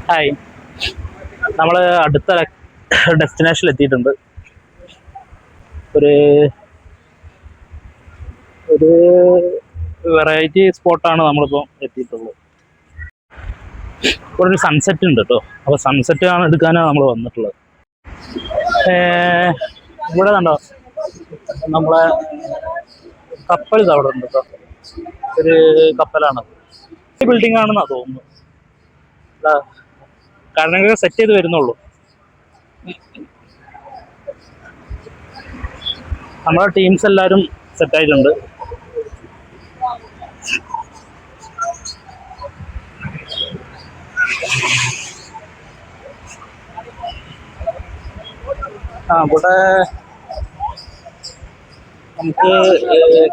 Hi, നമ്മൾ അടുത്ത ഡെസ്റ്റിനേഷനിൽ എത്തിയിട്ടുണ്ട്. ഒരു ഒരു വെറൈറ്റി സ്പോട്ടാണ് നമ്മളിപ്പോൾ എത്തിയിട്ടുള്ളത്. ഇവിടെ ഒരു സൺസെറ്റ് ഉണ്ട് കേട്ടോ. അപ്പോൾ സൺസെറ്റ് എടുക്കാനാണ് നമ്മൾ വന്നിട്ടുള്ളത്. ഇവിടെ കണ്ടോ, നമ്മളെ കപ്പൽ ഇത് അവിടെ ഉണ്ട് കേട്ടോ. ഒരു കപ്പലാണ്, ബിൽഡിംഗ് ആണെന്നാണ് തോന്നുന്നു. കാര്യങ്ങളൊക്കെ സെറ്റ് ചെയ്ത് വരുന്നുള്ളൂ. നമ്മുടെ ടീംസ് എല്ലാവരും സെറ്റായിട്ടുണ്ട്. ഇവിടെ നമുക്ക്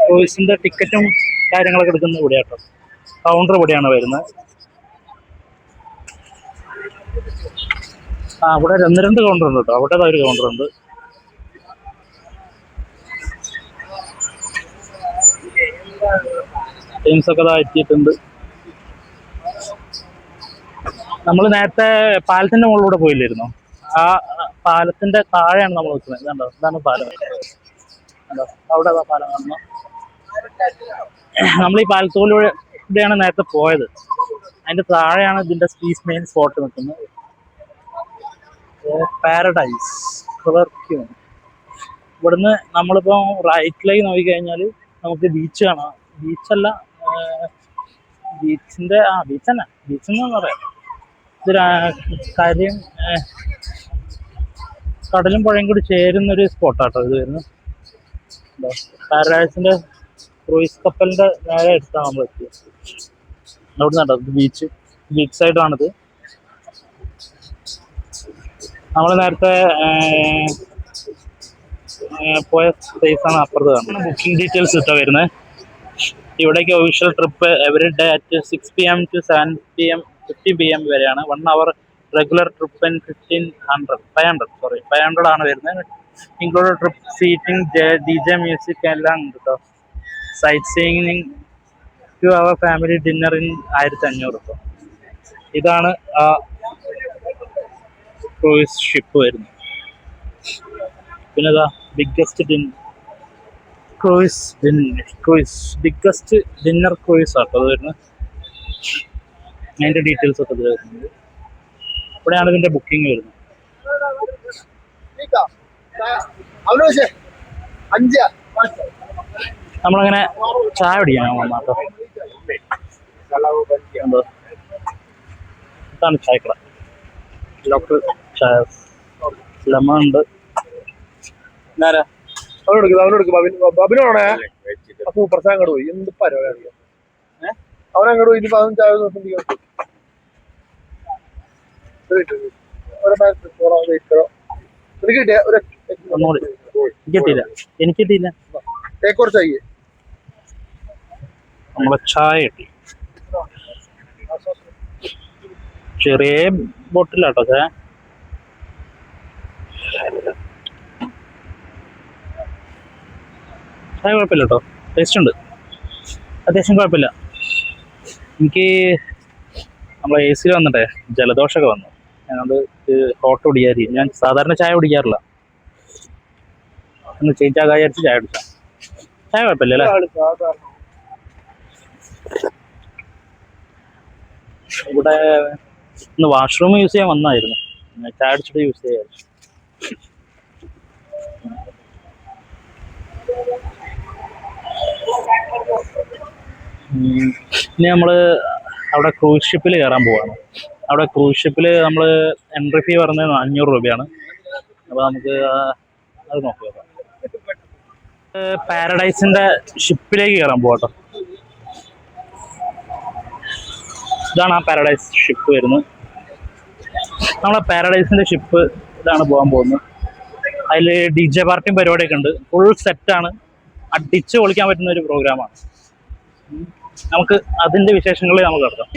ക്രൂയിസിൻ്റെ ടിക്കറ്റും കാര്യങ്ങളൊക്കെ എടുക്കുന്നത് ഇവിടെ കേട്ടോ. കൗണ്ടർ ഇവിടെയാണ് വരുന്നത്. ഇവിടെ രണ്ട് കൗണ്ടർ ഉണ്ട് കേട്ടോ. അവിടെ ഒരു കൗണ്ടർ ഉണ്ട്. ടീംസൊക്കെ എത്തിയിട്ടുണ്ട്. നമ്മൾ നേരത്തെ പാലത്തിന്റെ മുകളിലൂടെ പോയില്ലായിരുന്നോ? ആ പാലത്തിന്റെ താഴെയാണ് നമ്മൾ നിൽക്കുന്നത്. ഇതുണ്ടോ, ഇതാണ് പാലം. അവിടെ പാലം കാണുന്നു. നമ്മൾ ഈ പാലത്തോലൂടെയാണ് നേരത്തെ പോയത്. അതിന്റെ താഴെയാണ് ഇതിന്റെ മെയിൻ സ്പോട്ട് നിൽക്കുന്നത്. Paradise queen. ഇവിടുന്ന് നമ്മളിപ്പോൾ റൈറ്റിലേക്ക് നോക്കിക്കഴിഞ്ഞാൽ നമുക്ക് ബീച്ച് കാണാം. ബീച്ചല്ല, ബീച്ചിന്റെ ബീച്ച് തന്നെ, ബീച്ചെന്ന് പറയാം. ഇത് കടലും പുഴയും കൂടി ചേരുന്നൊരു സ്പോട്ടാട്ടോ ഇത് വരുന്നത്. പാരഡൈസിന്റെ ക്രൂയിസ് കപ്പലിന്റെ നേരെ അടുത്താണ് നമ്മൾ എത്തിയത്. അവിടെ നിന്നുണ്ടോ ബീച്ച് സൈഡാണിത്. നമ്മൾ നേരത്തെ പോയ സ്പേസാണ് അപ്പുറത്ത് കാണുന്നത്. ബുക്കിംഗ് ഡീറ്റെയിൽസ് ഇട്ടാ വരുന്നത്. ഇവിടേക്ക് official trip every day at 6 PM to 7 PM 50 PM വരെയാണ്. 1 hour റെഗുലർ ട്രിപ്പ് 500 ആണ് വരുന്നത്. Include trip seating, DJ music എല്ലാം ഉണ്ട് കേട്ടോ. Sightseeing 2 hour family dinner in 1500 കേട്ടോ. ഇതാണ് ആ ക്രൂയിസ് ഷിപ്പ് വരുന്നത്. പിന്നെ ബിഗ്ഗസ്റ്റ് ഡിന്നർ ക്രൂയിസ് ആട്ടോ അത് വരുന്നത്. അതിൻ്റെ ഡീറ്റെയിൽസ് ഒക്കെ ഇതിൽ വരുന്നത്. ഇവിടെയാണ് ഇതിൻ്റെ ബുക്കിംഗ് വരുന്നത്. നമ്മളങ്ങനെ ചായ കുടിക്കാൻ വന്നാട്ടോ. ഇതാണ് ചായക്കട. ലോക്കൽ ചായ, ലെമൺ ഉണ്ട്. സൂപ്പർ ചായ അങ്ങോട്ട് പോയി. എന്ത് പരിപാടി അവനങ്ങോട്ട് പോയി. ഇനിയിപ്പോ അതും ചായ എനിക്ക് കിട്ടിയില്ല. നമ്മളെ ചായ കിട്ടി. ചെറിയ ബോട്ടിലാട്ടോ ചായ. ചായ കുഴപ്പമില്ല കേട്ടോ, ടേസ്റ്റ് ഉണ്ട്, അത്യാവശ്യം കുഴപ്പമില്ല. എനിക്ക് നമ്മളെ AC വന്നിട്ടേ ജലദോഷമൊക്കെ വന്നു. ഞാനത് ഹോട്ട് കുടിക്കാതിരിക്കും. ഞാൻ സാധാരണ ചായ കുടിക്കാറില്ല. ഒന്ന് ചേഞ്ച് ആകാൻ വിചാരിച്ച് ചായ കുടിച്ചാൽ. ചായ കുഴപ്പമില്ല അല്ലേ? ഇവിടെ ഇന്ന് വാഷ്റൂം യൂസ് ചെയ്യാൻ വന്നായിരുന്നു. ചായ അടിച്ചിട്ട് യൂസ് ചെയ്യാമായിരുന്നു. ഇനി നമ്മൾ അവിടെ ക്രൂസ് ഷിപ്പിൽ കയറാൻ പോവാണ്. അവിടെ ക്രൂസ് ഷിപ്പിൽ നമ്മൾ എൻട്രി ഫീ പറഞ്ഞത് 500 രൂപയാണ്. അപ്പോൾ നമുക്ക് അത് നോക്കാം. പാരഡൈസിൻ്റെ ഷിപ്പിലേക്ക് കയറാൻ പോവാട്ടോ. ഇതാണ് ആ പാരഡൈസ് ഷിപ്പ് വരുന്നത്. നമ്മളെ പാരഡൈസിൻ്റെ ഷിപ്പ് ഇതാണ് പോകാൻ പോകുന്നത്. അതിൽ DJ പാർട്ടിയും പരിപാടിയൊക്കെ ഉണ്ട്. ഫുൾ സെറ്റാണ്. അടിച്ച് പൊളിക്കാൻ പറ്റുന്ന ഒരു പ്രോഗ്രാമാണ്. നമുക്ക് അതിൻ്റെ വിശേഷങ്ങളിൽ നമുക്ക് നടത്താം.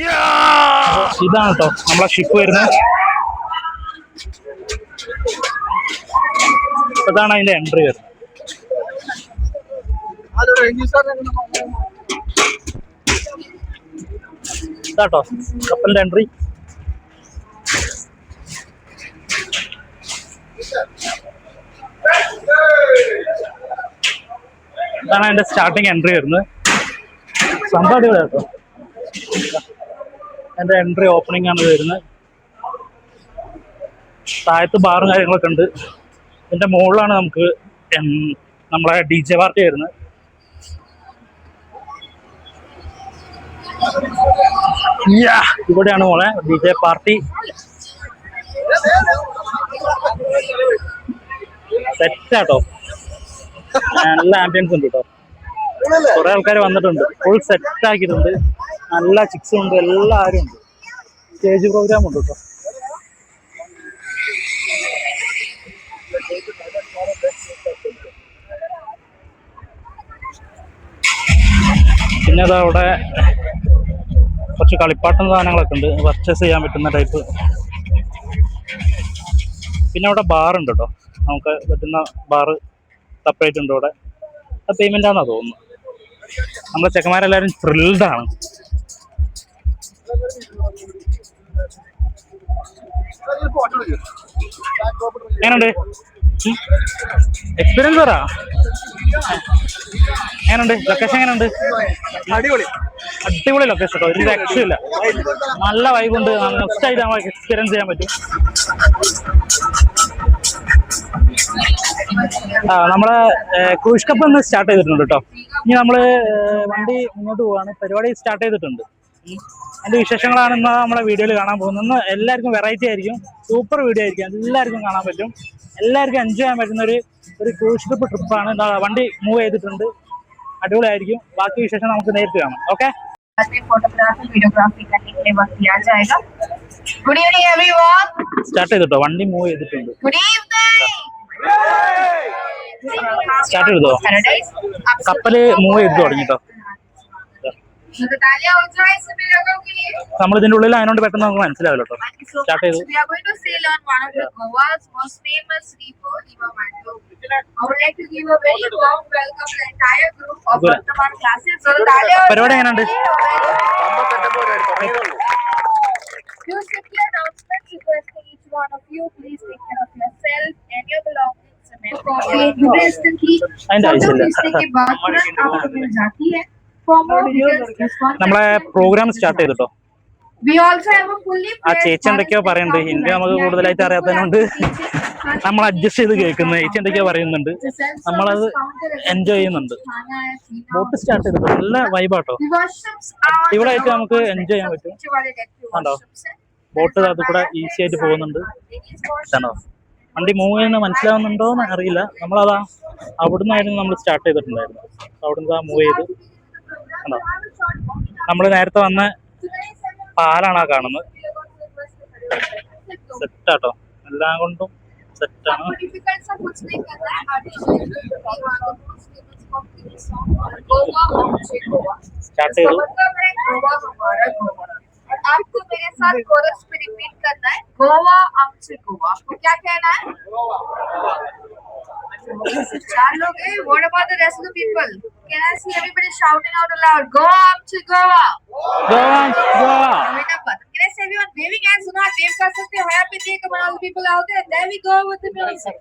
ഇതാണ് കേട്ടോ നമ്മളെ ഷിപ്പ് വരുന്നത്. ഇതാണ് അതിൻ്റെ എൻട്രി വരുന്നത്. ഇതാട്ടോ കപ്പലിൻ്റെ എൻട്രി. ഇതാണ് അതിന്റെ സ്റ്റാർട്ടിങ് എൻട്രി വരുന്നത്. സംഭവം അടിപൊളി കേട്ടോ. അതിന്റെ എൻട്രി ഓപ്പണിംഗ് ആണ് വരുന്നത്. താഴത്ത് ബാറും കാര്യങ്ങളൊക്കെ ഉണ്ട്. ഇതിന്റെ മുകളിലാണ് നമുക്ക് നമ്മളെ DJ പാർട്ടി വരുന്നത്. ഇവിടെയാണ് മോളെ DJ പാർട്ടി. സെറ്റാട്ടോ, നല്ല ആംബിയൻസ് ഉണ്ട് കേട്ടോ. കുറെ ആൾക്കാർ വന്നിട്ടുണ്ട്, ഫുൾ സെറ്റ് ആക്കിയിട്ടുണ്ട്. നല്ല ചിക്സും ഉണ്ട്, എല്ലാവരും ഉണ്ട്. സ്റ്റേജ് പ്രോഗ്രാം ഉണ്ട് കേട്ടോ. പിന്നെ അതവിടെ കുറച്ച് കളിപ്പാട്ടം സാധനങ്ങളൊക്കെ ഉണ്ട്, പർച്ചേസ് ചെയ്യാൻ പറ്റുന്ന ടൈപ്പ്. പിന്നെ അവിടെ ബാറുണ്ട് കേട്ടോ, നമുക്ക് പറ്റുന്ന ബാറ് സെപ്പറേറ്റ് ഉണ്ട് ഇവിടെ. പേയ്മെന്റ് ആണെന്നാ തോന്നുന്നു. നമ്മുടെ ചെക്കന്മാരെല്ലാവരും ത്രില്ഡാണ്. എങ്ങനുണ്ട് എക്സ്പീരിയൻസ് പറ? എങ്ങനുണ്ട് ലൊക്കേഷൻ? എങ്ങനെയുണ്ട്? അടിപൊളി അടിപൊളി ലൊക്കേഷൻ കേട്ടോ, ഒരു രക്ഷയില്ല. നല്ല വൈബുണ്ട്. നെക്സ്റ്റ് ആയിട്ട് നമുക്ക് എക്സ്പീരിയൻസ് ചെയ്യാൻ പറ്റും. നമ്മളെ ക്രൂസ് കപ്പ് ഒന്ന് സ്റ്റാർട്ട് ചെയ്തിട്ടുണ്ട് കേട്ടോ. ഇനി നമ്മള് വണ്ടി മുന്നോട്ട് പോവാണ്. പരിപാടി സ്റ്റാർട്ട് ചെയ്തിട്ടുണ്ട്. അതിന്റെ വിശേഷങ്ങളാണ് ഇന്ന് നമ്മളെ വീഡിയോയിൽ കാണാൻ പോകുന്നത്. ഇന്ന് എല്ലാവർക്കും വെറൈറ്റി ആയിരിക്കും, സൂപ്പർ വീഡിയോ ആയിരിക്കും, എല്ലാവർക്കും കാണാൻ പറ്റും, എല്ലാവർക്കും എൻജോയ് ചെയ്യാൻ പറ്റുന്ന ഒരു ക്രൂസ് ഷിപ്പ് ട്രിപ്പാണ്. വണ്ടി മൂവ് ചെയ്തിട്ടുണ്ട്, അടിപൊളിയായിരിക്കും. ബാക്കി വിശേഷം നമുക്ക് നേരിട്ട് കാണാം. ഓക്കെ, फोटोग्राफी वीडियोग्राफी करने के लिए वक्त दिया जाएगा। Good evening everyone. സ്റ്റാർട്ട് ചെയ്തിട്ടോ, വണ്ടി മൂവ് ചെയ്തിട്ടുണ്ട്. Good evening. സ്റ്റാർട്ട് ചെയ്തോ? കപ്പല് മൂവ് ചെയ്ത് തുടങ്ങിട്ടോ. നമ്മൾ ഇതിന്റെ ഉള്ളിൽ അതിനോട് പെട്ടെന്ന് നമുക്ക് മനസ്സിലാവില്ല കേട്ടോ. സ്റ്റാർട്ട് ചെയ്തു. പരിപാടി എങ്ങനെയുണ്ട്? അതിന്റെ ആവശ്യമില്ല. നമ്മളെ പ്രോഗ്രാം സ്റ്റാർട്ട് ചെയ്തിട്ടോ. ആ ചേച്ചി എന്തൊക്കെയോ പറയുന്നുണ്ട്. ഹിന്ദി നമുക്ക് കൂടുതലായിട്ട് അറിയാത്തതുകൊണ്ട് നമ്മൾ അഡ്ജസ്റ്റ് ചെയ്ത് കേൾക്കുന്നത്. ചേച്ചി എന്തൊക്കെയോ പറയുന്നുണ്ട്, നമ്മളത് എൻജോയ് ചെയ്യുന്നുണ്ട്. ബോട്ട് സ്റ്റാർട്ട് ചെയ്തിട്ടോ, നല്ല വൈബാട്ടോ. ഇവിടെ ആയിട്ട് നമുക്ക് എൻജോയ് ചെയ്യാൻ പറ്റും. കണ്ടോ, ബോട്ട് അത് കൂടെ ഈസി ആയിട്ട് പോകുന്നുണ്ട്. കണ്ടോ, വണ്ടി മൂവ് ചെയ്യുന്ന മനസ്സിലാവുന്നുണ്ടോ എന്ന് അറിയില്ല. നമ്മളതാ അവിടുന്നായിരുന്നു നമ്മൾ സ്റ്റാർട്ട് ചെയ്തിട്ടുണ്ടായിരുന്നു. അവിടുന്ന് മൂവ് ചെയ്ത് കണ്ടോ, നമ്മൾ നേരത്തെ വന്ന പാലാണ് ആ കാണുന്നത്. സെറ്റാട്ടോ, എല്ലാം കൊണ്ടും സെറ്റാണ്. സ്റ്റാർട്ട് ചെയ്തു. आपको मेरे साथ कोरस पे रिपीट करना है, गोवा आमचे गोवा। आपको क्या कहना है? चार लोग हैं. What about the rest of the people? Can I see everybody shouting out aloud? Goa आमचे Goa. Goa, Goa. Remember, can I see everyone waving hands? Do not wave कर सकते हो. Happy day to all the people out there. There we go with the music.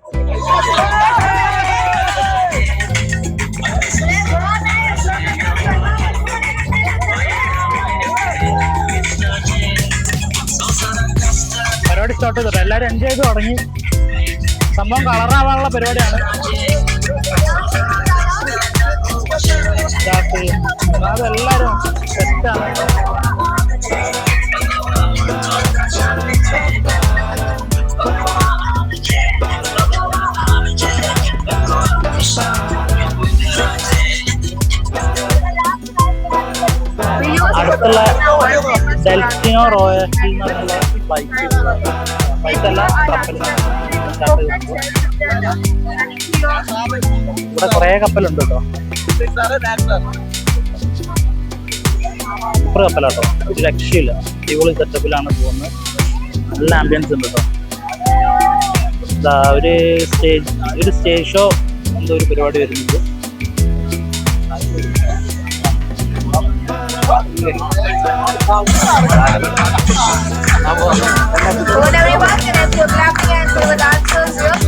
പരിപാടി start ചെയ്തിട്ടോ. എല്ലാവരും enjoy ചെയ്ത് തുടങ്ങി. സംഭവം കളറാവാനുള്ള പരിപാടിയാണ്. സ്റ്റാർട്ട് ചെയ്യും, അതെല്ലാവരും സെറ്റാണ്. അടുത്തുള്ള ഡെൽഫിനോ റോയൽറ്റി എന്ന് പറഞ്ഞുള്ള ഫ്ലൈറ്റല്ല, കപ്പലിനാണ് സ്റ്റാർട്ട് ചെയ്തിട്ടുണ്ട്. ഇവിടെ കുറേ കപ്പലുണ്ട് കേട്ടോ. സൂപ്പർ കപ്പലാട്ടോ, ഒരു രക്ഷയില്ല. അടിപൊളി സെറ്റപ്പിലാണ് പോകുന്നത്. നല്ല ആംബിയൻസ് ഉണ്ട് കേട്ടോ. ഒരു സ്റ്റേജ് ഷോ എന്തോ ഒരു പരിപാടി വരുന്നുണ്ട്. When everyone can have your clapping hands for the dancers here.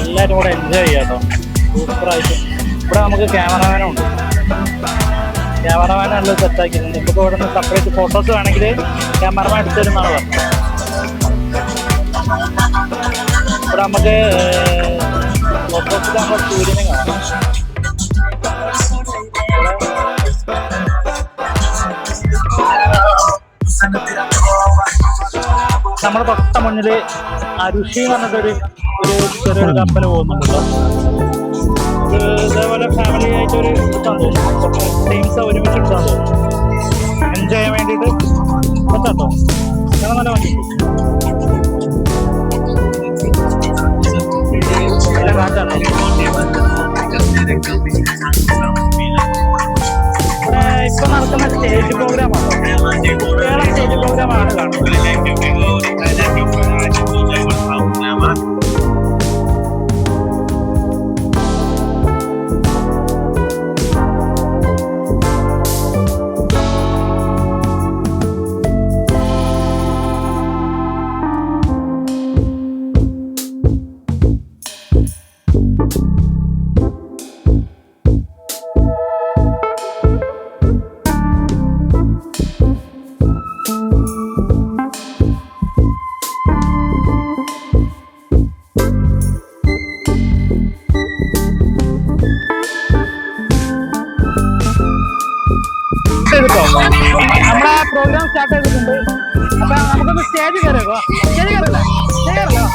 എല്ലാവരും കൂടെ എൻജോയ് ചെയ്യാം കേട്ടോ. സൂപ്പറായിട്ട് ഇവിടെ നമുക്ക് ക്യാമറമാനുണ്ട്. ക്യാമറമാനുള്ള സെറ്റാക്കിയിട്ടുണ്ട്. ഇപ്പോൾ ഇവിടെ നിന്ന് സെപ്പറേറ്റ് ഫോട്ടോസ് വേണമെങ്കിൽ ക്യാമറമാൻ എടുത്തു തരുന്നതാണ് പറഞ്ഞത്. ഇവിടെ നമുക്ക് ഫോട്ടോസിൽ നമ്മുടെ സൂര്യനെ കാണാം. നമ്മുടെ തൊട്ട മുന്നിൽ അരുഷി എന്ന് പറഞ്ഞിട്ടൊരു ചെറിയൊരു കപ്പല് പോകുന്നുണ്ടല്ലോ. ഇതേപോലെ ഫാമിലി ആയിട്ടൊരു എടുത്താന്ന് തോന്നുന്നു. ടീംസ് ഒരുമിച്ച് എടുത്താന്ന് തോന്നുന്നു. എൻജോയ് ചെയ്യാൻ വേണ്ടിയിട്ട് പറ്റാട്ടോ. നല്ല വണ്ടി നല്ല കാറ്റാട്ടോ. ഇപ്പൊ നടക്കുന്ന സ്റ്റേജ് പ്രോഗ്രാമാണ്. കുട്ടികളെ സ്റ്റേജ് പ്രോഗ്രാമാണ് കാണുന്നത്. നമ്മുടെ പ്രോഗ്രാം സ്റ്റാർട്ട് ചെയ്തിട്ടുണ്ട്. അപ്പൊ നമുക്കൊന്ന് സ്റ്റേജ് കയറിയോ? സ്റ്റേജ് കയറില്ല, സ്റ്റേജ് കയറില്ലോ.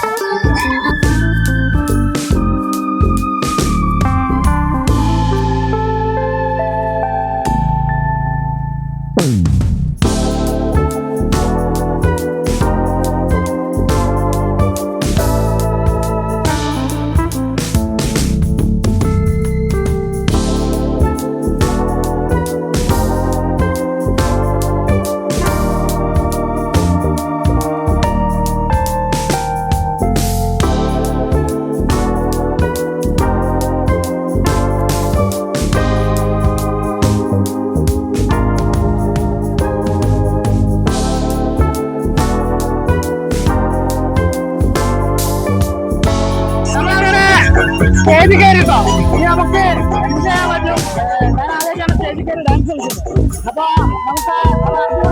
സ്റ്റേജ് കയറിട്ടോ. ഇനി നമുക്ക് എൻജോയ് ചെയ്യാൻ പറ്റും. ഞാൻ ആദ്യമായിട്ടാണ് സ്റ്റേജിൽ കയറി ഡാൻസ് കളിക്കുന്നത്. അപ്പൊ നമുക്ക്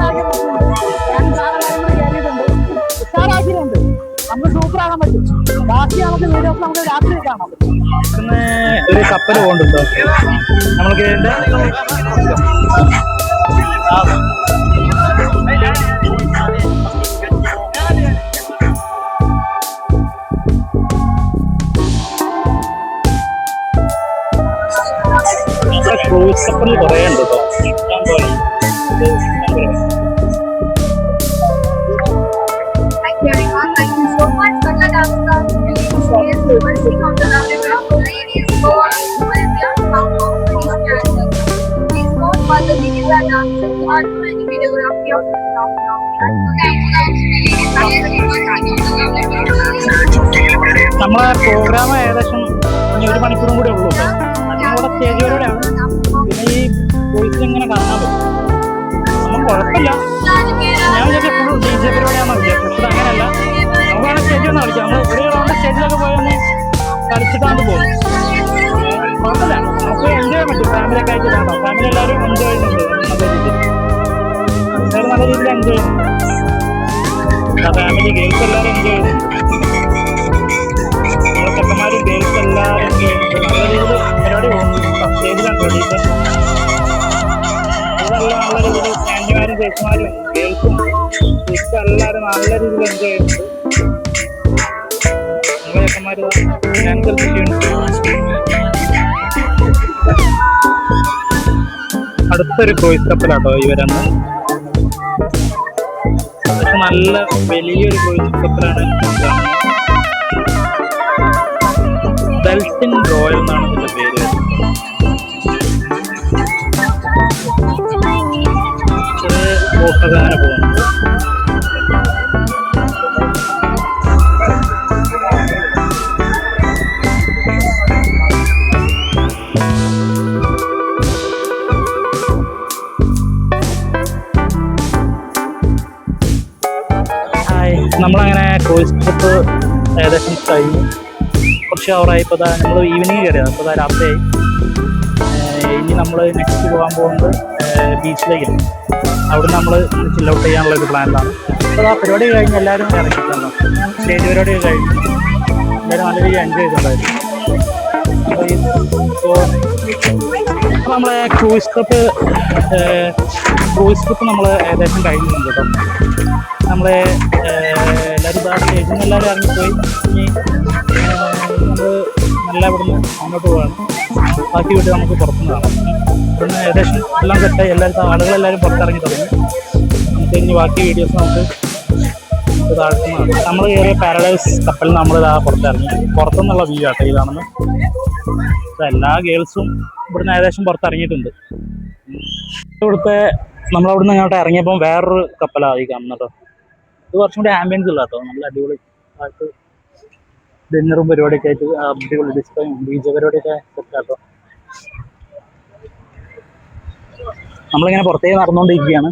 അടിപൊളിയാക്കി ഞാൻ സാധനം കയറിയിട്ടുണ്ട്, ഉഷാറാക്കിയിട്ടുണ്ട്. നമുക്ക് സൂപ്പറാകാൻ പറ്റും. ബാക്കി നമുക്ക് വീഡിയോസ് നമുക്ക് രാത്രി കാണാൻ പറ്റും. ഒരു കപ്പൽ പോകുന്നുണ്ടോ നമ്മൾക്ക്? ക്രൂസ് കപ്പൽ കുറേ ഉണ്ട് കേട്ടോ. Thank you so much for the dance. Please on the ladies go please go for the videos and dances or do any videography of നമ്മളെ പ്രോഗ്രാം ഏകദേശം ഇനി 1 മണിക്കൂറും കൂടെ ഉള്ളൂ. അതിനൂടെ സ്റ്റേജ് പരിപാടിയാണ്. പിന്നെ ഈ വോയിസിൽ ഇങ്ങനെ കാണാൻ പറ്റും. ഒന്നും കുഴപ്പമില്ല. ഞാൻ വിചാരിച്ച ഫുൾ DJ പരിപാടിയാണെന്ന് വിചാരിച്ചു. പക്ഷെ അങ്ങനെയല്ല. നമുക്കാണ് സ്റ്റേജിൽ ഒന്ന് കളിക്കാം. നമ്മൾ ഒരു റൗണ്ട് സ്റ്റേജിലൊക്കെ പോയൊന്ന് കളിച്ചിട്ടാണ് പോകുന്നത്. കുഴപ്പമില്ല, നമുക്ക് എൻജോയ് ചെയ്യാൻ പറ്റും. ഫാമിലിയൊക്കെ ആയിട്ട് കാണാം. ഫാമിലി എല്ലാവരും എൻജോയ് ചെയ്യുന്നുണ്ട്. നല്ല രീതിയിൽ എൻജോയ് ചെയ്യുന്നുണ്ട്. ഫാമിലി ഗേൾസ് എല്ലാവരും എൻജോയ് ചെയ്യുന്നുണ്ട്. നമ്മുടെ ചെക്കന്മാരും ഗേൾസ് എല്ലാവരും എൻജോയ് ചെയ്യുന്നുണ്ട്. നല്ല രീതിയിൽ പരിപാടി പോകുന്നു. സ്റ്റേജിലാണ് വേണ്ടിയിട്ട് ഇതെല്ലാം നല്ല രീതിയിൽ ആൻറ്റിമാരും ചേച്ചിമാരും ഗേൾസും ഇപ്പം എല്ലാവരും നല്ല രീതിയിൽ എൻജോയ് ചെയ്യുന്നുണ്ട്. നമ്മുടെ ചെക്കന്മാർ ഡാൻസ് കളിച്ചിട്ടുണ്ട്. അടുത്തൊരു ക്രൂയിസ് കപ്പലാട്ടോ ഇവരെന്ന്. പക്ഷെ നല്ല വലിയൊരു ക്രൂയിസ് കപ്പലാണ്. ഡൽഫിൻ റോയൽ എന്നാണ് ഇതിന്റെ പേര്. അങ്ങനെ പോകുന്നുണ്ട്. നമ്മളങ്ങനെ ക്രൂയിസ് ട്രിപ്പ് ഏകദേശം കഴിഞ്ഞു. കുറച്ച് ഹവറായി. ഇപ്പോൾ നമ്മൾ ഈവനിങ് കയറിയത്. അപ്പോൾ രാത്രിയായി. ഇനി നമ്മൾ നെക്സ്റ്റ് പോകാൻ പോകുന്നത് ബീച്ചിലേക്കാണ്. അവിടെ നമ്മൾ ചിൽ ഔട്ട് ചെയ്യാനുള്ള ഒരു പ്ലാനിലാണ്. അപ്പോൾ ആ പരിപാടി കഴിഞ്ഞ് എല്ലാവരും ഇറങ്ങിയിട്ടുണ്ട്. സ്റ്റേജ് പരിപാടി കഴിഞ്ഞ് എല്ലാവരും നല്ല രീതിയിൽ എൻജോയ് ചെയ്തിട്ടുണ്ടായിരുന്നു. അപ്പോൾ നമ്മളെ ക്രൂയിസ് ട്രിപ്പ് നമ്മൾ ഏകദേശം കഴിഞ്ഞിട്ടുണ്ട് കേട്ടോ. നമ്മൾ എല്ലാവരും സ്റ്റേജിൽ നിന്ന് എല്ലാവരും ഇറങ്ങിപ്പോയി. ഇനി നമ്മൾ നല്ല ഇവിടുന്ന് അങ്ങോട്ട് പോവാണ്. ബാക്കി വീട്ടിൽ നമുക്ക് പുറത്തുനിന്ന് കാണാം. ഇവിടുന്ന് ഏകദേശം എല്ലാം സെറ്റായി. ആളുകളെല്ലാവരും പുറത്തിറങ്ങി തുടങ്ങി. നമുക്ക് ഇനി ബാക്കി വീഡിയോസ് നമുക്ക് താഴ്ത്തുന്നതാണ്. നമ്മൾ കയറിയ പാരഡൈസ് കപ്പലിൽ നമ്മൾ ഇതാ പുറത്തിറങ്ങി. പുറത്തുനിന്നുള്ള വ്യൂ ആട്ടോ ഈ കാണുന്നത്. എല്ലാ ഗേൾസും ഇവിടുന്ന് ഏകദേശം പുറത്തിറങ്ങിയിട്ടുണ്ട്. ഇവിടുത്തെ നമ്മളവിടുന്ന് ഇങ്ങോട്ട് ഇറങ്ങിയപ്പം വേറൊരു കപ്പലാണ് ഈ കാണുന്നത് കേട്ടോ. ഇത് കുറച്ചും കൂടി ആംബിയൻസ് ഉള്ള കേട്ടോ. നല്ല അടിപൊളി ആയിട്ട് ഡിന്നറും പരിപാടിയൊക്കെ ആയിട്ട് അടിപൊളി ഡിസ്പ്ലേയും DJ പരിപാടിയൊക്കെ സെറ്റാട്ടോ. നമ്മളിങ്ങനെ പുറത്തേക്ക് നടന്നുകൊണ്ടിരിക്കുകയാണ്.